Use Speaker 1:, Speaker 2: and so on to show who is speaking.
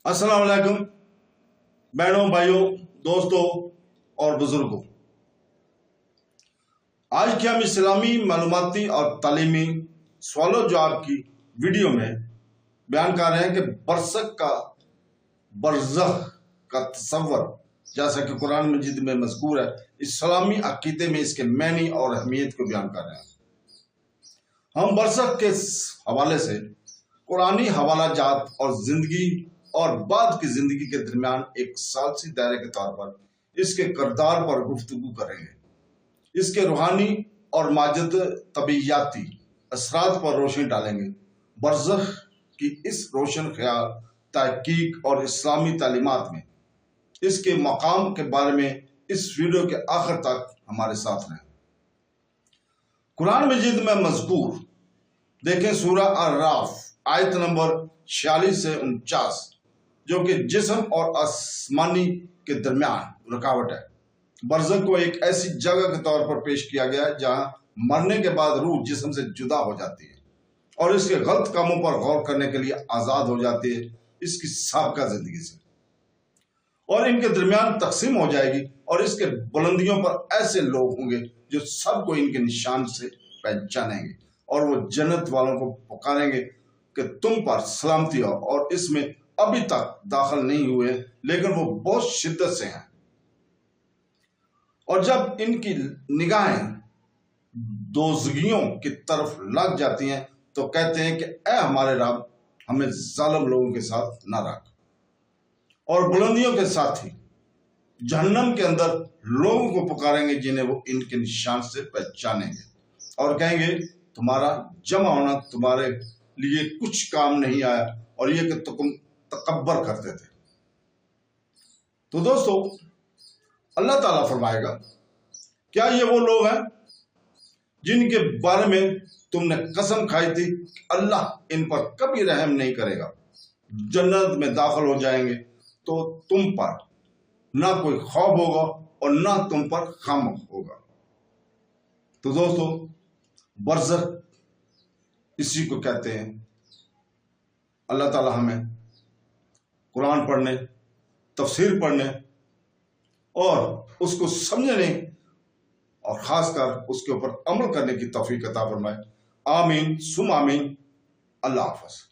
Speaker 1: अस्सलाम वालेकुम बहनों, भाइयों, दोस्तों और बुजुर्गों। आज के हम इस्लामी मालूमाती और तालीमी सवालों जवाब की वीडियो में बयान कर रहे हैं कि बरज़ख का तसव्वुर, जैसा कि कुरान मजीद में मज़कूर है, इस्लामी अकीदे में इसके मैनी और अहमियत को बयान कर रहे हैं। हम बरज़ख के हवाले से कुरानी हवाला जात और जिंदगी और बाद की जिंदगी के दरमियान एक सालसी दायरे के तौर पर इसके किरदार पर गुफ्तगू करेंगे। इसके रूहानी और माजिद तबीयाती असरात पर रोशनी डालेंगे। बरज़ख की इस रोशन ख्याल तहकीक और इस्लामी तालीमात में इसके मकाम के बारे में इस वीडियो के आखिर तक हमारे साथ रहें। कुरान मजीद में मज़कूर देखें सूरह अर-राफ आयत नंबर 46 से 49, जो कि जिस्म और आसमानी के दरमियान रुकावट है। बरज़ख को एक ऐसी जगह के तौर पर पेश किया गया है जहां मरने के बाद रूह जिस्म से जुदा हो जाती है और इसके गलत कामों पर गौर करने के लिए आज़ाद हो जाती है इसकी साबका जिंदगी से, और इनके दरमियान तकसीम हो जाएगी। और इसके बुलंदियों पर ऐसे लोग होंगे जो सबको इनके निशान से पहचानेंगे और वो जन्नत वालों को पुकारेंगे कि तुम पर सलामती हो, और इसमें अभी तक दाखिल नहीं हुए लेकिन वो बहुत शिद्दत से हैं। और जब इनकी निगाहें दोज़गियों की तरफ लग जाती हैं तो कहते हैं कि ऐ हमारे रब, हमें जालिम लोगों के साथ न रख। और बुलंदियों के साथ ही जहन्नम के अंदर लोगों को पुकारेंगे जिन्हें वो इनके निशान से पहचानेंगे और कहेंगे तुम्हारा जमा होना तुम्हारे लिए कुछ काम नहीं आया, और ये कि तुम तकब्बर करते थे। तो दोस्तों, अल्लाह ताला फरमाएगा, क्या ये वो लोग हैं जिनके बारे में तुमने कसम खाई थी कि अल्लाह इन पर कभी रहम नहीं करेगा, जन्नत में दाखिल हो जाएंगे तो तुम पर ना कोई खौफ होगा और ना तुम पर गम होगा। तो दोस्तों, बरज़ख इसी को कहते हैं। अल्लाह ताला हमें कुरान पढ़ने, तफसीर पढ़ने और उसको समझने और खासकर उसके ऊपर अमल करने की तौफीक अता फरमाए। आमीन सुम आमीन। अल्लाह हाफ़िज़।